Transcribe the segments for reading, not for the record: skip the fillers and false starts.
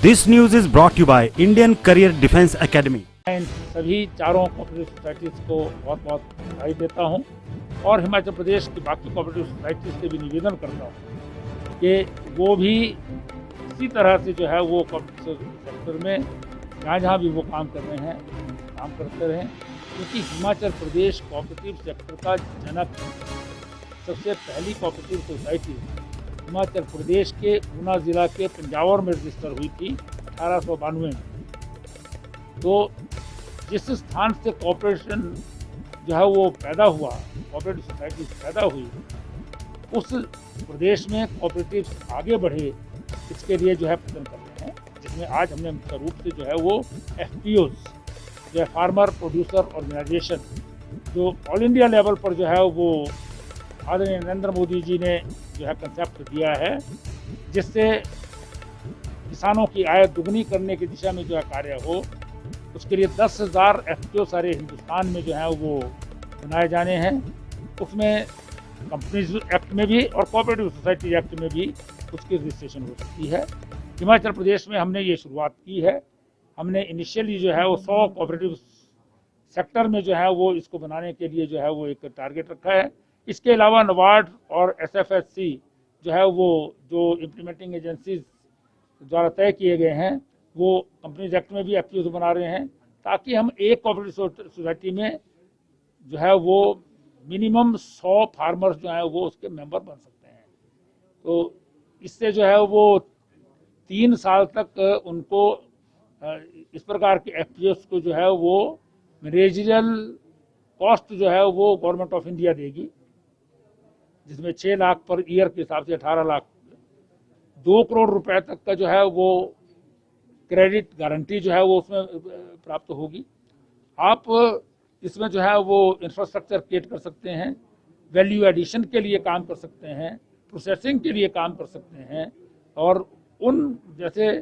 This news is brought to you by Indian Career Defence Academy. इन सभी चारों cooperative societies को बहुत बहुत बधाई देता हूं और हिमाचल प्रदेश की बाकी कोऑपरेटिव सोसाइटीज़ से भी निवेदन करता हूं कि वो भी इसी तरह से जो है वो कोऑपरेटिव सेक्टर में जहाँ भी वो काम कर रहे हैं काम करते रहें, क्योंकि हिमाचल प्रदेश कोऑपरेटिव सेक्टर का जनक है। सबसे पहली कोऑपरेटिव सोसाइटी हिमाचल प्रदेश के ऊना ज़िला के पंजावर में रजिस्टर हुई थी 1892 में। तो जिस स्थान से कॉर्पोरेशन जो है वो पैदा हुआ, कोऑपरेटिव सोसाइटी पैदा हुई, उस प्रदेश में कोऑपरेटिव आगे बढ़े, इसके लिए जो है प्रयत्न कर रहे हैं, जिसमें आज हमने मुख्य रूप से जो है वो FPOs जो है फार्मर प्रोड्यूसर ऑर्गेनाइजेशन, जो ऑल इंडिया लेवल पर जो है वो आदरणीय नरेंद्र मोदी जी ने जो है कंसेप्ट दिया है, जिससे किसानों की आय दुगनी करने की दिशा में जो है कार्य हो। उसके लिए 10,000 FPO सारे हिंदुस्तान में जो है वो बनाए जाने हैं। उसमें कंपनीज एक्ट में भी और कोऑपरेटिव सोसाइटी एक्ट में भी उसकी रजिस्ट्रेशन हो सकती है। हिमाचल प्रदेश में हमने ये शुरुआत की है। हमने इनिशियली जो है वो 100 कोऑपरेटिव सेक्टर में जो है वो इसको बनाने के लिए जो है वो एक टारगेट रखा है। इसके अलावा नबार्ड और SFSC जो है वो जो इम्प्लीमेंटिंग एजेंसीज द्वारा तय किए गए हैं, वो कंपनीज एक्ट में भी FPOs बना रहे हैं, ताकि हम एक कोऑपरेटिव सोसाइटी में जो है वो मिनिमम 100 फार्मर्स जो है वो उसके मेंबर बन सकते हैं। तो इससे जो है वो 3 साल तक उनको इस प्रकार के FPOs को जो है वो मैनेजरल कॉस्ट जो है वो गवर्नमेंट ऑफ इंडिया देगी, जिसमें 6 लाख पर ईयर के हिसाब से 18 लाख, 2 करोड़ रुपए तक का जो है वो क्रेडिट गारंटी जो है वो उसमें प्राप्त होगी। आप इसमें जो है वो इंफ्रास्ट्रक्चर क्रिएट कर सकते हैं, वैल्यू एडिशन के लिए काम कर सकते हैं, प्रोसेसिंग के लिए काम कर सकते हैं, और उन जैसे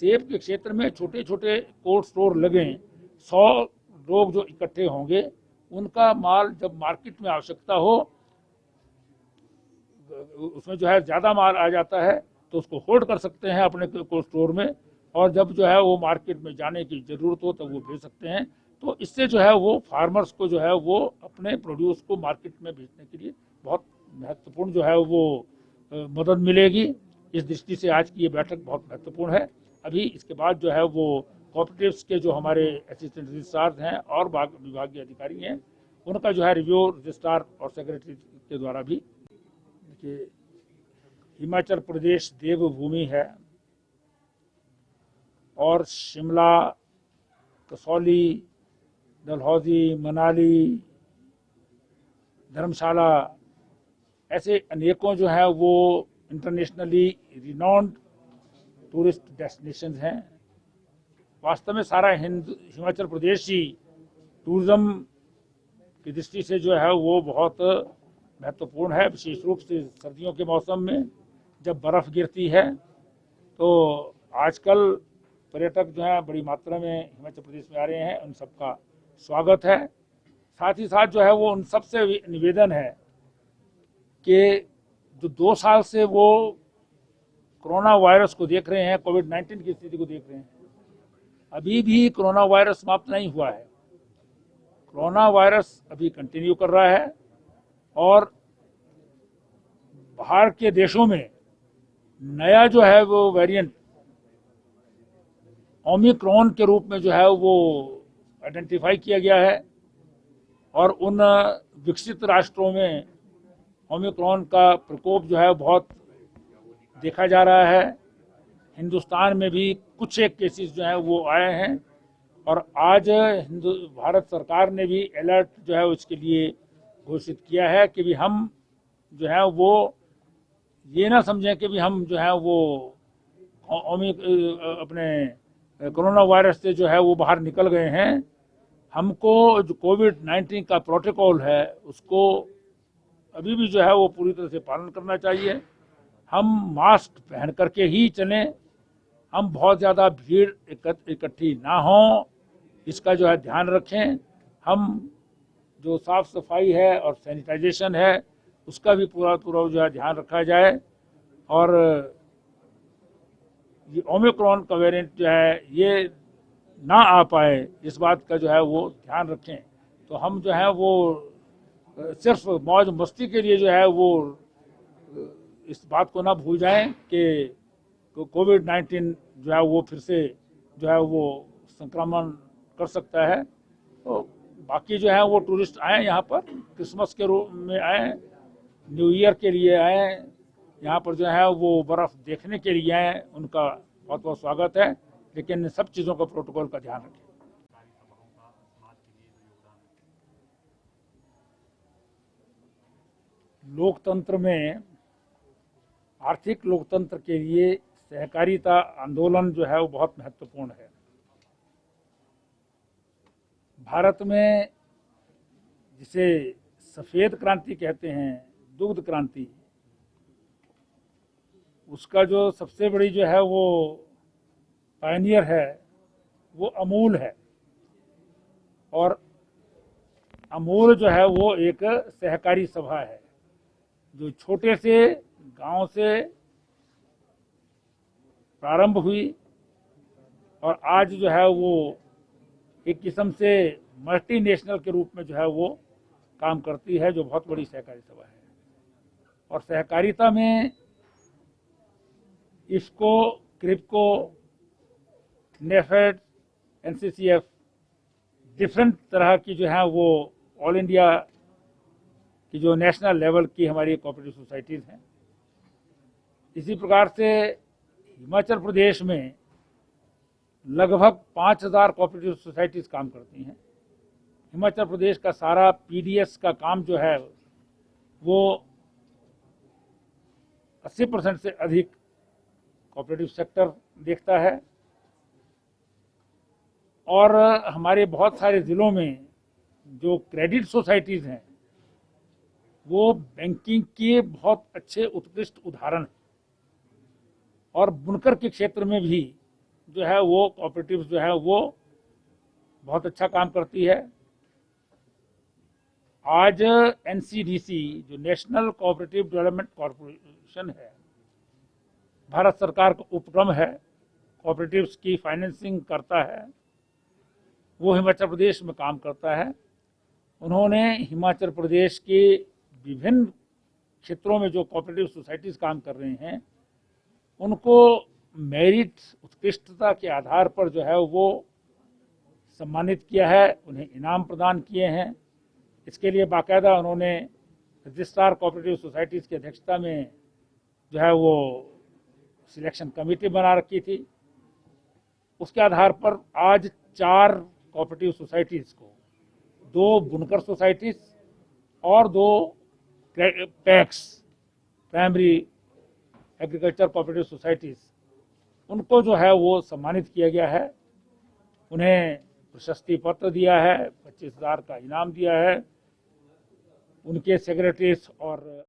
सेब के क्षेत्र में छोटे छोटे कोल्ड स्टोर लगें, 100 लोग जो इकट्ठे होंगे, उनका माल जब मार्केट में आवश्यकता हो, उसमें जो है ज़्यादा माल आ जाता है तो उसको होल्ड कर सकते हैं अपने कोल्ड स्टोर में, और जब जो है वो मार्केट में जाने की ज़रूरत हो तो वो भेज सकते हैं। तो इससे जो है वो फार्मर्स को जो है वो अपने प्रोड्यूस को मार्केट में बेचने के लिए बहुत महत्वपूर्ण जो है वो मदद मिलेगी। इस दृष्टि से आज की ये बैठक बहुत महत्वपूर्ण है। अभी इसके बाद जो है वो कोऑपरेटिव्स के जो हमारे असिस्टेंट रजिस्ट्रार हैं और विभागीय अधिकारी हैं, उनका जो है रिव्यू रजिस्ट्रार और सेक्रेटरी के द्वारा भी। देखिए, हिमाचल प्रदेश देवभूमि है और शिमला, कसौली, डलहौजी, मनाली, धर्मशाला, ऐसे अनेकों जो है वो इंटरनेशनली रिनाउंड टूरिस्ट डेस्टिनेशंस हैं। वास्तव में सारा हिमाचल प्रदेश ही टूरिज्म की दृष्टि से जो है वो बहुत महत्वपूर्ण है, विशेष रूप से सर्दियों के मौसम में जब बर्फ़ गिरती है। तो आजकल पर्यटक जो है बड़ी मात्रा में हिमाचल प्रदेश में आ रहे हैं, उन सबका स्वागत है। साथ ही साथ जो है वो उन सब से निवेदन है कि जो 2 साल से वो कोरोना वायरस को देख रहे हैं, कोविड-19 की स्थिति को देख रहे हैं, अभी भी कोरोना वायरस समाप्त नहीं हुआ है। कोरोना वायरस अभी कंटिन्यू कर रहा है और बाहर के देशों में नया जो है वो वेरिएंट ओमिक्रॉन के रूप में जो है वो आइडेंटिफाई किया गया है, और उन विकसित राष्ट्रों में ओमिक्रॉन का प्रकोप जो है बहुत देखा जा रहा है। हिंदुस्तान में भी कुछ एक केसेस जो है वो आए हैं, और आज भारत सरकार ने भी अलर्ट जो है उसके लिए घोषित किया है कि भी हम जो है वो ये ना समझें कि भी हम जो है वो अपने कोरोना वायरस से जो है वो बाहर निकल गए हैं। हमको जो कोविड-19 का प्रोटोकॉल है उसको अभी भी जो है वो पूरी तरह से पालन करना चाहिए। हम मास्क पहन करके ही चलें, हम बहुत ज़्यादा भीड़ इकट्ठी ना हों, इसका जो है ध्यान रखें। हम जो साफ़ सफाई है और सैनिटाइजेशन है उसका भी पूरा जो है ध्यान रखा जाए, और ये ओमिक्रॉन का वेरिएंट जो है ये ना आ पाए, इस बात का जो है वो ध्यान रखें। तो हम जो है वो सिर्फ मौज मस्ती के लिए जो है वो इस बात को ना भूल जाएं कि कोविड-19 जो है वो फिर से जो है वो संक्रमण कर सकता है। तो बाकी जो है वो टूरिस्ट आए यहाँ पर क्रिसमस के रूप में आए, न्यू ईयर के लिए आए, यहाँ पर जो है वो बर्फ़ देखने के लिए आए, उनका बहुत बहुत स्वागत है। लेकिन इन सब चीज़ों का प्रोटोकॉल का ध्यान रखें। लोकतंत्र में, आर्थिक लोकतंत्र के लिए सहकारिता आंदोलन जो है वो बहुत महत्वपूर्ण है। भारत में जिसे सफ़ेद क्रांति कहते हैं, दुग्ध क्रांति, उसका जो सबसे बड़ी जो है वो पायनियर है वो अमूल है। और अमूल जो है वो एक सहकारी सभा है जो छोटे से गांव से प्रारंभ हुई और आज जो है वो एक किस्म से मल्टीनेशनल के रूप में जो है वो काम करती है, जो बहुत बड़ी सहकारी सभा है। और सहकारिता में इफ्को, क्रिप्को, नेफेड, एनसीसीएफ, डिफरेंट तरह की जो है वो ऑल इंडिया की जो नेशनल लेवल की हमारी कोऑपरेटिव सोसाइटीज़ हैं। इसी प्रकार से हिमाचल प्रदेश में लगभग 5000 कोऑपरेटिव सोसाइटीज़ काम करती हैं। हिमाचल प्रदेश का सारा पीडीएस का काम जो है वो 80% से अधिक कोऑपरेटिव सेक्टर देखता है। और हमारे बहुत सारे ज़िलों में जो क्रेडिट सोसाइटीज़ हैं वो बैंकिंग के बहुत अच्छे उत्कृष्ट उदाहरण हैं। और बुनकर के क्षेत्र में भी जो है वो कोऑपरेटिव जो है वो बहुत अच्छा काम करती है। आज एनसीडीसी जो नेशनल कोऑपरेटिव डेवलपमेंट कॉरपोरेशन है, भारत सरकार का उपक्रम है, कोऑपरेटिव्स की फाइनेंसिंग करता है, वो हिमाचल प्रदेश में काम करता है। उन्होंने हिमाचल प्रदेश के विभिन्न क्षेत्रों में जो कोऑपरेटिव सोसाइटीज़ काम कर रहे हैं उनको मेरिट, उत्कृष्टता के आधार पर जो है वो सम्मानित किया है, उन्हें इनाम प्रदान किए हैं। इसके लिए बाकायदा उन्होंने रजिस्ट्रार कोऑपरेटिव सोसाइटीज़ की अध्यक्षता में जो है वो सिलेक्शन कमेटी बना रखी थी। उसके आधार पर आज 4 कोऑपरेटिव सोसाइटीज़ को, 2 बुनकर सोसाइटीज़ और 2 PACS, primary agriculture cooperative societies, उनको जो है वो सम्मानित किया गया है। उन्हें प्रशस्ति पत्र दिया है, 25,000 का इनाम दिया है। उनके सेक्रेटरीज और